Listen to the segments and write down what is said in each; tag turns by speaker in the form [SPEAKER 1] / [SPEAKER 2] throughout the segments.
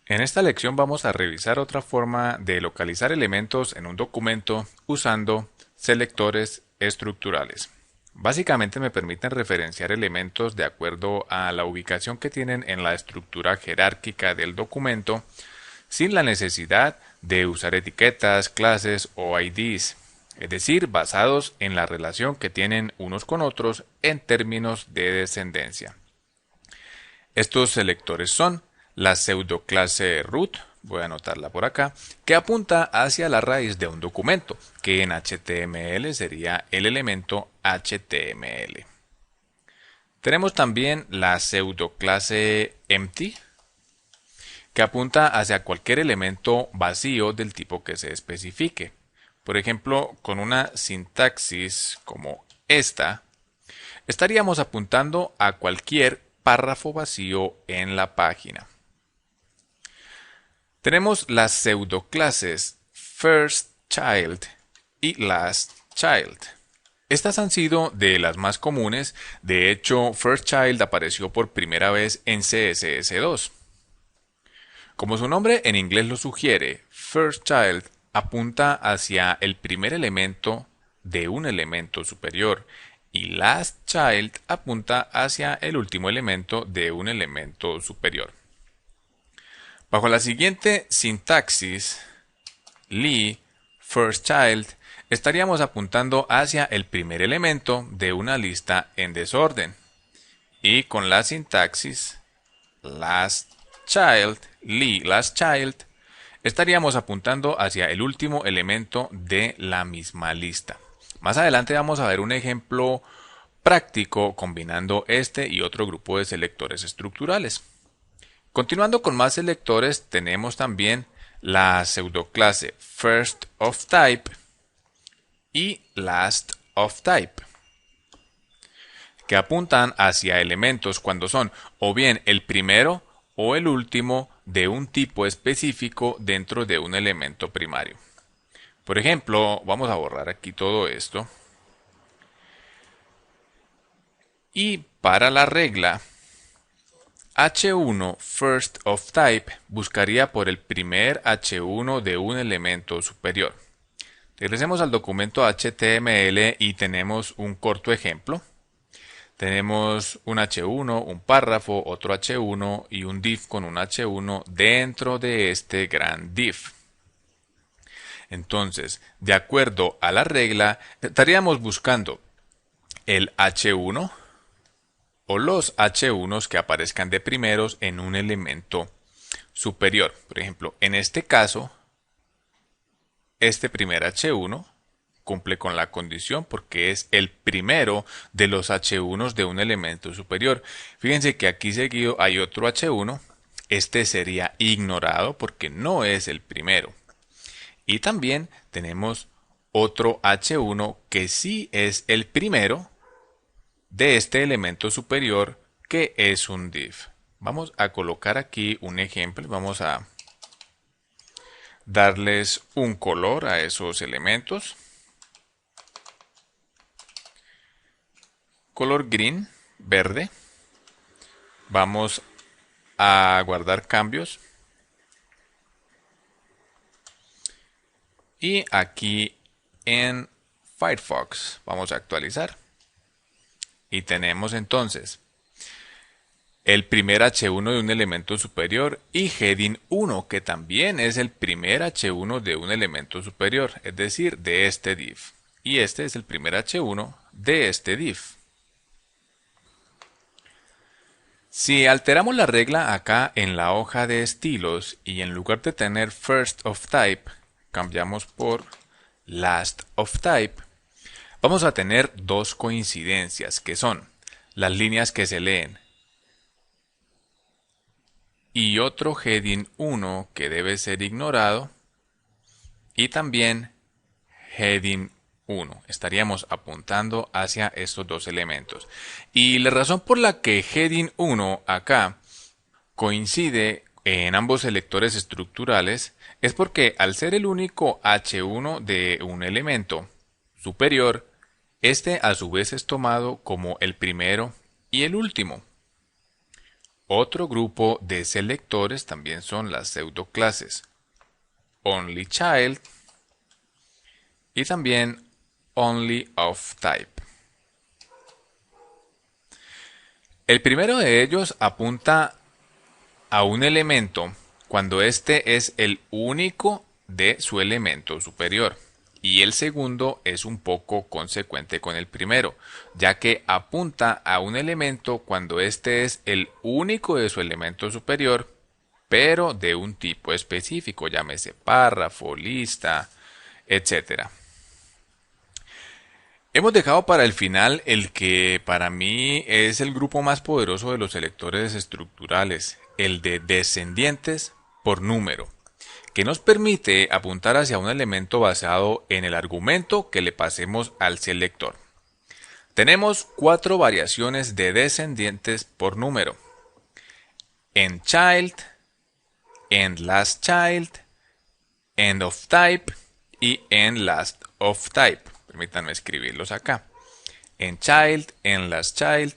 [SPEAKER 1] En esta lección vamos a revisar otra forma de localizar elementos en un documento usando selectores estructurales. Básicamente me permiten referenciar elementos de acuerdo a la ubicación que tienen en la estructura jerárquica del documento sin la necesidad de usar etiquetas, clases o IDs, es decir, basados en la relación que tienen unos con otros en términos de descendencia. Estos selectores son la pseudoclase root, voy a anotarla por acá, que apunta hacia la raíz de un documento, que en HTML sería el elemento HTML. Tenemos también la pseudoclase empty, que apunta hacia cualquier elemento vacío del tipo que se especifique. Por ejemplo, con una sintaxis como esta, estaríamos apuntando a cualquier párrafo vacío en la página. Tenemos las pseudoclases firstChild y lastChild. Estas han sido de las más comunes, de hecho firstChild apareció por primera vez en CSS2. Como su nombre en inglés lo sugiere, firstChild apunta hacia el primer elemento de un elemento superior y lastChild apunta hacia el último elemento de un elemento superior. Bajo la siguiente sintaxis, Lee, firstChild, estaríamos apuntando hacia el primer elemento de una lista en desorden. Y con la sintaxis lastChild, Lee, lastChild, estaríamos apuntando hacia el último elemento de la misma lista. Más adelante vamos a ver un ejemplo práctico combinando este y otro grupo de selectores estructurales. Continuando con más selectores, tenemos también la pseudoclase firstOfType y lastOfType, que apuntan hacia elementos cuando son o bien el primero o el último de un tipo específico dentro de un elemento primario. Por ejemplo, vamos a borrar aquí todo esto. Y para la regla, H1 firstOfType buscaría por el primer H1 de un elemento superior. Regresemos al documento HTML y tenemos un corto ejemplo. Tenemos un H1, un párrafo, otro H1 y un div con un H1 dentro de este gran div. Entonces, de acuerdo a la regla, estaríamos buscando el H1 o los H1s que aparezcan de primeros en un elemento superior. Por ejemplo, en este caso, este primer H1 cumple con la condición porque es el primero de los H1s de un elemento superior. Fíjense que aquí seguido hay otro H1. Este sería ignorado porque no es el primero. Y también tenemos otro H1 que sí es el primero de este elemento superior que es un div. Vamos a colocar aquí un ejemplo. Vamos a darles un color a esos elementos. Color green, verde. Vamos a guardar cambios. Y aquí en Firefox vamos a actualizar. Y tenemos entonces el primer H1 de un elemento superior y heading 1, que también es el primer H1 de un elemento superior, es decir, de este div. Y este es el primer H1 de este div. Si alteramos la regla acá en la hoja de estilos y en lugar de tener firstOfType, cambiamos por lastOfType, vamos a tener dos coincidencias que son las líneas que se leen y otro heading 1 que debe ser ignorado y también heading 1. Estaríamos apuntando hacia estos dos elementos. Y la razón por la que heading 1 acá coincide en ambos selectores estructurales es porque al ser el único H1 de un elemento superior, este a su vez es tomado como el primero y el último. Otro grupo de selectores también son las pseudoclases onlyChild y también onlyOfType. El primero de ellos apunta a un elemento cuando este es el único de su elemento superior. Y el segundo es un poco consecuente con el primero, ya que apunta a un elemento cuando este es el único de su elemento superior, pero de un tipo específico, llámese párrafo, lista, etcétera. Hemos dejado para el final el que para mí es el grupo más poderoso de los selectores estructurales, el de descendientes por número, que nos permite apuntar hacia un elemento basado en el argumento que le pasemos al selector. Tenemos 4 variaciones de descendientes por número: endChild, endLastChild, endOfType y endLastOfType. Permítanme escribirlos acá: endChild, endLastChild,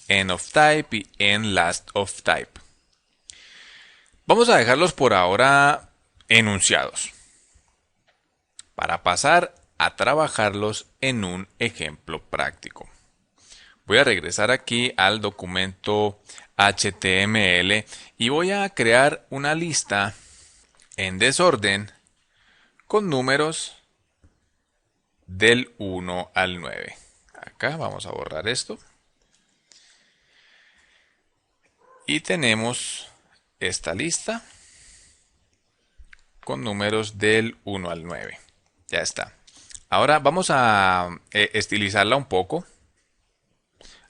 [SPEAKER 1] endOfType y endLastOfType. Vamos a dejarlos por ahora enunciados para pasar a trabajarlos en un ejemplo práctico. Voy a regresar aquí al documento HTML y voy a crear una lista en desorden con números del 1 al 9. Acá vamos a borrar esto. Y tenemos esta lista con números del 1 al 9. Ya está. Ahora vamos a estilizarla un poco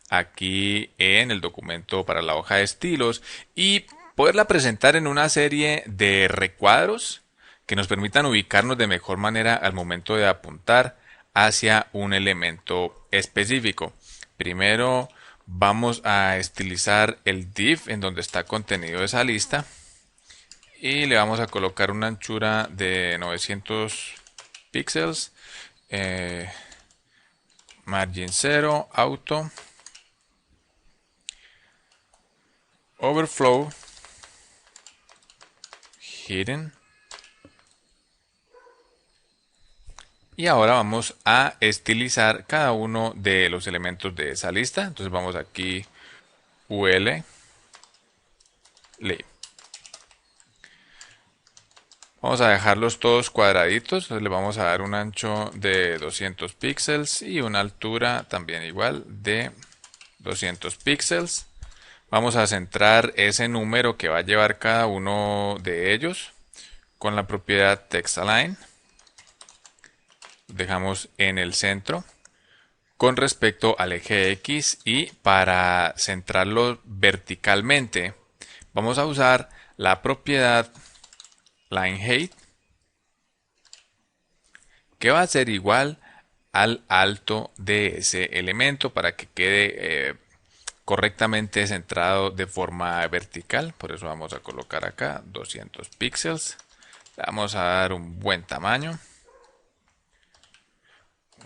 [SPEAKER 1] aquí en el documento para la hoja de estilos y poderla presentar en una serie de recuadros que nos permitan ubicarnos de mejor manera al momento de apuntar hacia un elemento específico. Primero vamos a estilizar el div en donde está contenido esa lista y le vamos a colocar una anchura de 900 píxeles, margin 0, auto, overflow, hidden. Y ahora vamos a estilizar cada uno de los elementos de esa lista. Entonces vamos aquí, UL, ley. Vamos a dejarlos todos cuadraditos. Entonces le vamos a dar un ancho de 200 píxeles y una altura también igual de 200 píxeles. Vamos a centrar ese número que va a llevar cada uno de ellos con la propiedad textAlign. Dejamos en el centro con respecto al eje X y para centrarlo verticalmente vamos a usar la propiedad lineHeight, que va a ser igual al alto de ese elemento para que quede correctamente centrado de forma vertical. Por eso vamos a colocar acá 200 píxeles. Le vamos a dar un buen tamaño,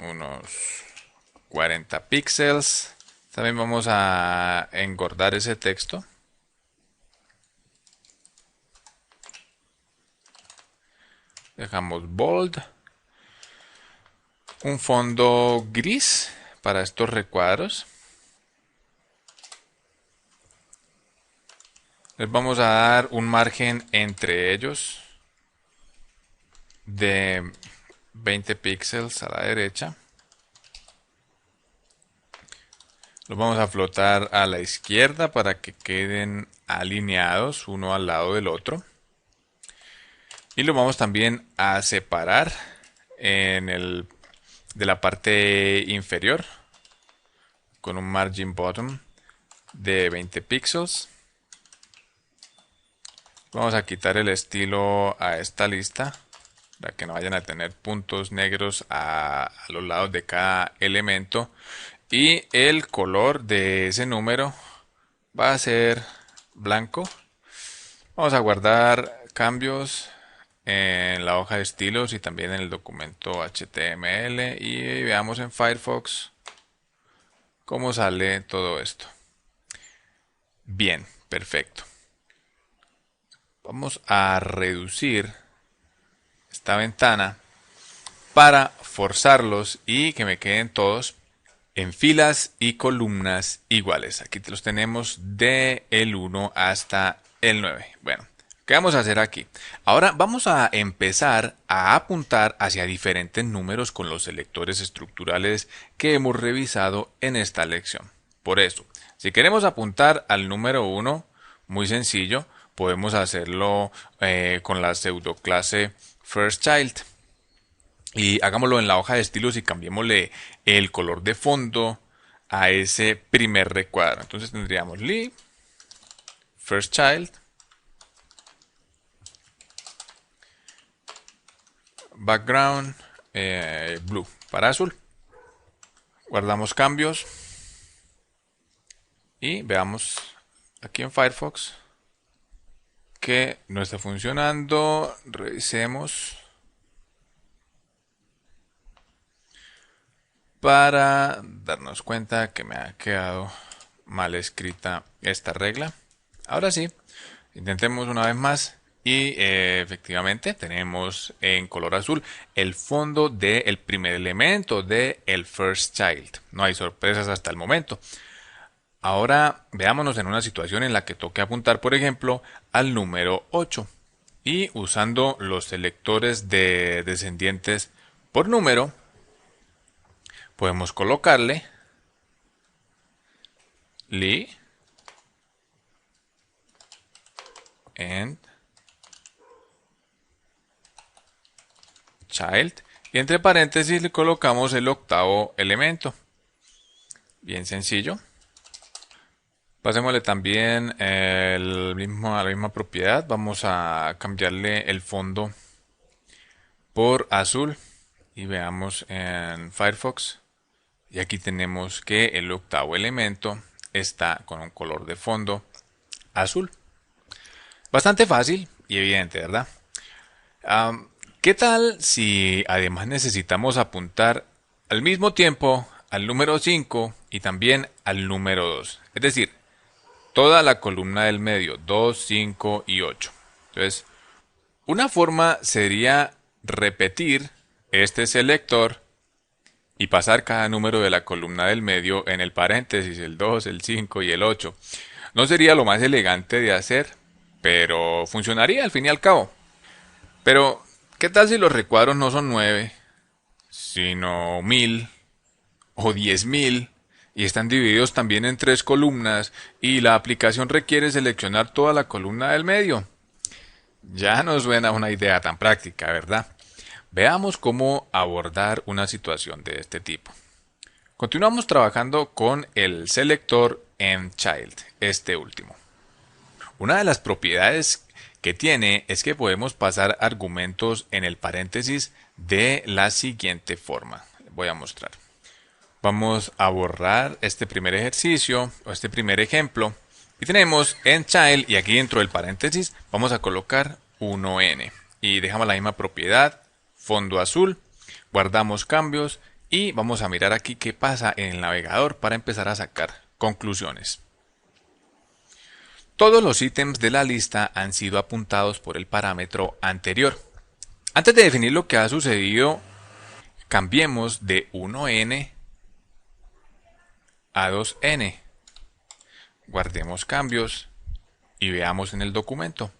[SPEAKER 1] unos 40 píxeles. También vamos a engordar ese texto. Dejamos bold. Un fondo gris para estos recuadros. Les vamos a dar un margen entre ellos de 20 píxeles a la derecha. Los vamos a flotar a la izquierda para que queden alineados uno al lado del otro. Y lo vamos también a separar de la parte inferior con un margin bottom de 20 píxeles. Vamos a quitar el estilo a esta lista para que no vayan a tener puntos negros a los lados de cada elemento. Y el color de ese número va a ser blanco. Vamos a guardar cambios en la hoja de estilos y también en el documento HTML y veamos en Firefox cómo sale todo esto. Bien, perfecto. Vamos a reducir esta ventana para forzarlos y que me queden todos en filas y columnas iguales. Aquí los tenemos de el 1 hasta el 9. Bueno, ¿qué vamos a hacer aquí? Ahora vamos a empezar a apuntar hacia diferentes números con los selectores estructurales que hemos revisado en esta lección. Por eso, si queremos apuntar al número 1, muy sencillo, podemos hacerlo con la pseudoclase firstChild. Y hagámoslo en la hoja de estilos y cambiémosle el color de fondo a ese primer recuadro. Entonces tendríamos Lee, First Child, Background, Blue para azul. Guardamos cambios y veamos aquí en Firefox que no está funcionando. Revisemos para darnos cuenta que me ha quedado mal escrita esta regla. Ahora sí, intentemos una vez más y efectivamente tenemos en color azul el fondo del primer elemento del first child. No hay sorpresas hasta el momento. Ahora veámonos en una situación en la que toque apuntar, por ejemplo, al número 8 y usando los selectores de descendientes por número podemos colocarle Lee and child y entre paréntesis le colocamos el octavo elemento. Bien sencillo. Pasémosle también a la misma propiedad. Vamos a cambiarle el fondo por azul y veamos en Firefox. Y aquí tenemos que el octavo elemento está con un color de fondo azul. Bastante fácil y evidente, ¿verdad? ¿Qué tal si además necesitamos apuntar al mismo tiempo al número 5 y también al número 2? Es decir, toda la columna del medio, 2, 5 y 8. Entonces, una forma sería repetir este selector y pasar cada número de la columna del medio en el paréntesis, el 2, el 5 y el 8. No sería lo más elegante de hacer, pero funcionaría al fin y al cabo. Pero, ¿qué tal si los recuadros no son 9, sino 1000 o 10.000 y están divididos también en 3 columnas y la aplicación requiere seleccionar toda la columna del medio? Ya no suena una idea tan práctica, ¿verdad? Veamos cómo abordar una situación de este tipo. Continuamos trabajando con el selector enChild, este último. Una de las propiedades que tiene es que podemos pasar argumentos en el paréntesis de la siguiente forma. Voy a mostrar. Vamos a borrar este primer ejercicio o este primer ejemplo. Y tenemos enChild y aquí dentro del paréntesis vamos a colocar 1n. Y dejamos la misma propiedad, fondo azul, guardamos cambios y vamos a mirar aquí qué pasa en el navegador para empezar a sacar conclusiones. Todos los ítems de la lista han sido apuntados por el parámetro anterior. Antes de definir lo que ha sucedido, cambiemos de 1n a 2n. Guardemos cambios y veamos en el documento.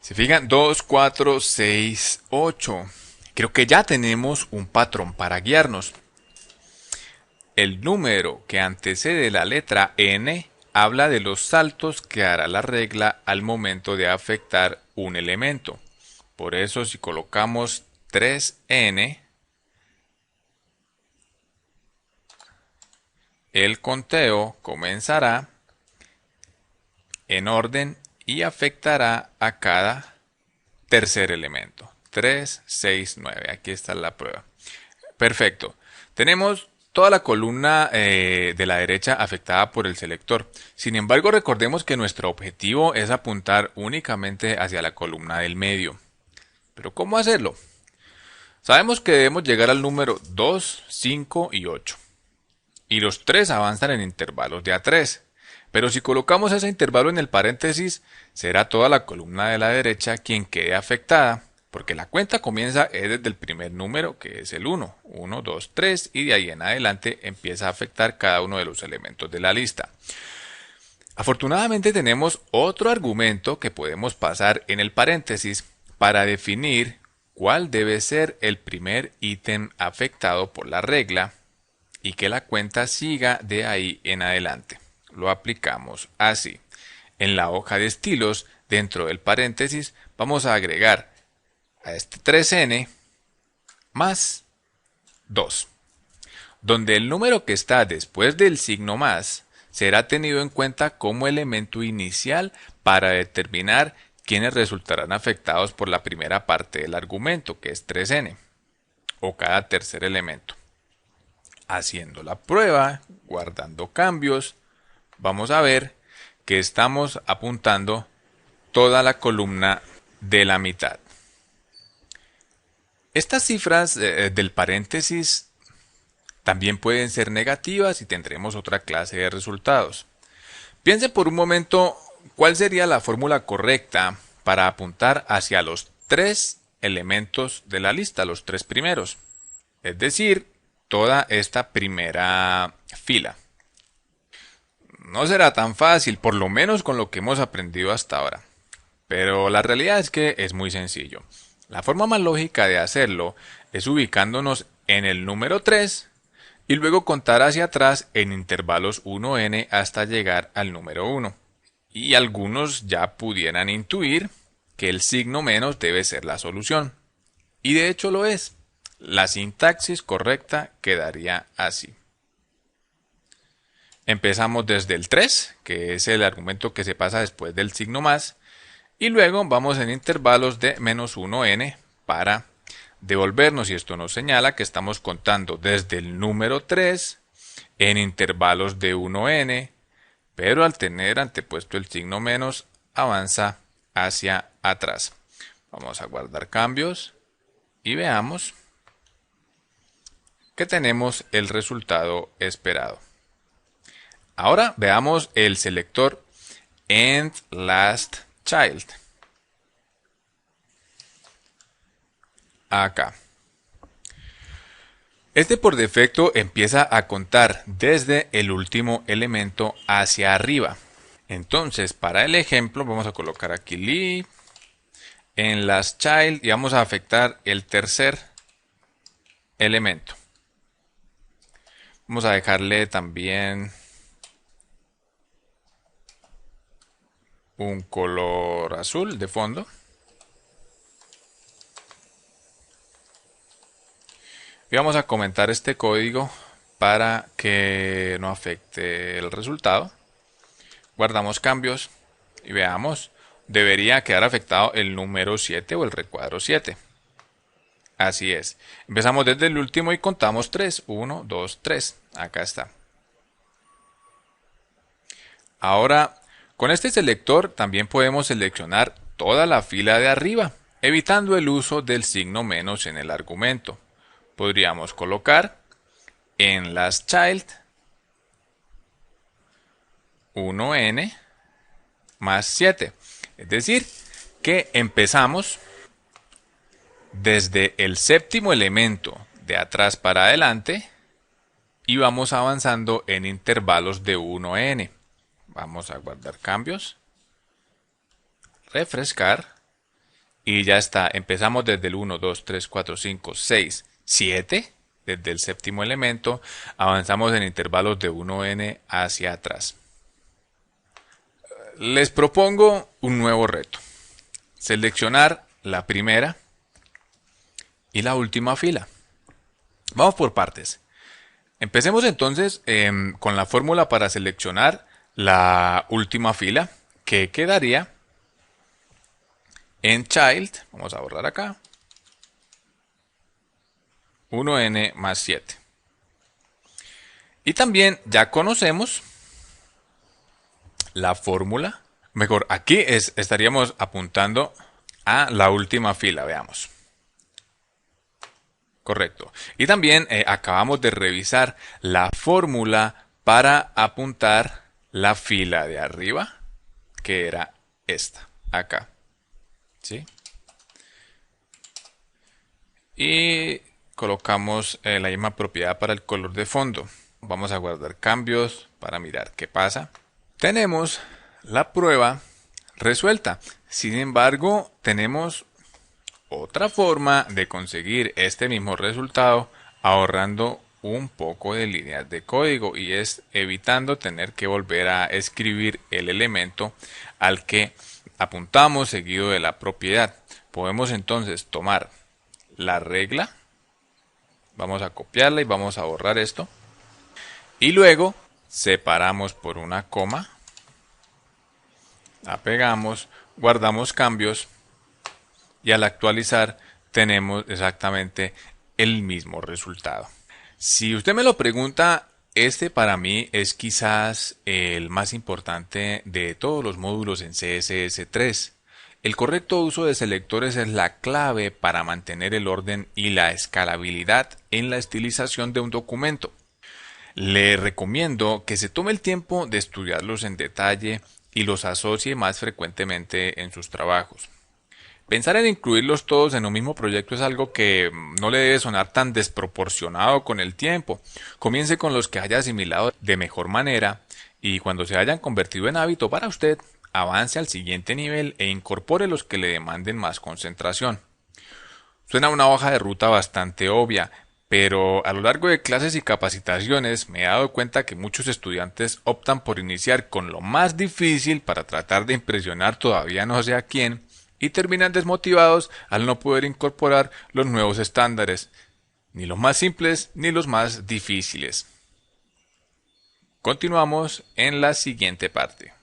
[SPEAKER 1] Se fijan, 2, 4, 6, 8. Creo que ya tenemos un patrón para guiarnos. El número que antecede la letra n habla de los saltos que hará la regla al momento de afectar un elemento. Por eso si colocamos 3n, el conteo comenzará en orden y afectará a cada tercer elemento. 3, 6, 9. Aquí está la prueba. Perfecto. Tenemos toda la columna de la derecha afectada por el selector. Sin embargo, recordemos que nuestro objetivo es apuntar únicamente hacia la columna del medio. ¿Pero cómo hacerlo? Sabemos que debemos llegar al número 2, 5 y 8. y los 3 avanzan en intervalos de A3. Pero si colocamos ese intervalo en el paréntesis, será toda la columna de la derecha quien quede afectada, porque la cuenta comienza desde el primer número, que es el 1, 1, 2, 3, y de ahí en adelante empieza a afectar cada uno de los elementos de la lista. Afortunadamente tenemos otro argumento que podemos pasar en el paréntesis para definir cuál debe ser el primer ítem afectado por la regla y que la cuenta siga de ahí en adelante. Lo aplicamos así. En la hoja de estilos, dentro del paréntesis, vamos a agregar a este 3n más 2, donde el número que está después del signo más será tenido en cuenta como elemento inicial para determinar quiénes resultarán afectados por la primera parte del argumento, que es 3n, o cada tercer elemento. Haciendo la prueba, guardando cambios, vamos a ver que estamos apuntando toda la columna de la mitad. Estas cifras del paréntesis también pueden ser negativas y tendremos otra clase de resultados. Piense por un momento cuál sería la fórmula correcta para apuntar hacia los 3 elementos de la lista, los 3 primeros. Es decir, toda esta primera fila. No será tan fácil, por lo menos con lo que hemos aprendido hasta ahora. Pero la realidad es que es muy sencillo. La forma más lógica de hacerlo es ubicándonos en el número 3 y luego contar hacia atrás en intervalos 1n hasta llegar al número 1. Y algunos ya pudieran intuir que el signo menos debe ser la solución. Y de hecho lo es. La sintaxis correcta quedaría así. Empezamos desde el 3, que es el argumento que se pasa después del signo más, y luego vamos en intervalos de menos 1n para devolvernos, y esto nos señala que estamos contando desde el número 3 en intervalos de 1n, pero al tener antepuesto el signo menos, avanza hacia atrás. Vamos a guardar cambios y veamos que tenemos el resultado esperado. Ahora veamos el selector End Last Child. Acá. Este por defecto empieza a contar desde el último elemento hacia arriba. Entonces, para el ejemplo, vamos a colocar aquí Lee en Last Child y vamos a afectar el tercer elemento. Vamos a dejarle también un color azul de fondo. Y vamos a comentar este código para que no afecte el resultado. Guardamos cambios y veamos, debería quedar afectado el número 7 o el recuadro 7. Así es. Empezamos desde el último y contamos 3. 1, 2, 3. Acá está. Ahora, con este selector también podemos seleccionar toda la fila de arriba, evitando el uso del signo menos en el argumento. Podríamos colocar en Last Child 1n más 7. Es decir, que empezamos desde el séptimo elemento de atrás para adelante y vamos avanzando en intervalos de 1n. Vamos a guardar cambios, refrescar y ya está. Empezamos desde el 1, 2, 3, 4, 5, 6, 7, desde el séptimo elemento, avanzamos en intervalos de 1n hacia atrás. Les propongo un nuevo reto. Seleccionar la primera y la última fila. Vamos por partes. Empecemos entonces con la fórmula para seleccionar la última fila, que quedaría en Child. Vamos a borrar acá. 1n más 7. Y también ya conocemos la fórmula. Mejor, aquí estaríamos apuntando a la última fila. Veamos. Correcto. Y también acabamos de revisar la fórmula para apuntar la fila de arriba, que era esta, acá. ¿Sí? Y colocamos la misma propiedad para el color de fondo. Vamos a guardar cambios para mirar qué pasa. Tenemos la prueba resuelta. Sin embargo, tenemos otra forma de conseguir este mismo resultado ahorrando un poco de líneas de código, y es evitando tener que volver a escribir el elemento al que apuntamos seguido de la propiedad. Podemos entonces tomar la regla, vamos a copiarla y vamos a borrar esto, y luego separamos por una coma, la pegamos, guardamos cambios y al actualizar tenemos exactamente el mismo resultado. Si usted me lo pregunta, este para mí es quizás el más importante de todos los módulos en CSS3. El correcto uso de selectores es la clave para mantener el orden y la escalabilidad en la estilización de un documento. Le recomiendo que se tome el tiempo de estudiarlos en detalle y los asocie más frecuentemente en sus trabajos. Pensar en incluirlos todos en un mismo proyecto es algo que no le debe sonar tan desproporcionado con el tiempo. Comience con los que haya asimilado de mejor manera y cuando se hayan convertido en hábito para usted, avance al siguiente nivel e incorpore los que le demanden más concentración. Suena una hoja de ruta bastante obvia, pero a lo largo de clases y capacitaciones me he dado cuenta que muchos estudiantes optan por iniciar con lo más difícil para tratar de impresionar todavía no sé a quién, y terminan desmotivados al no poder incorporar los nuevos estándares, ni los más simples ni los más difíciles. Continuamos en la siguiente parte.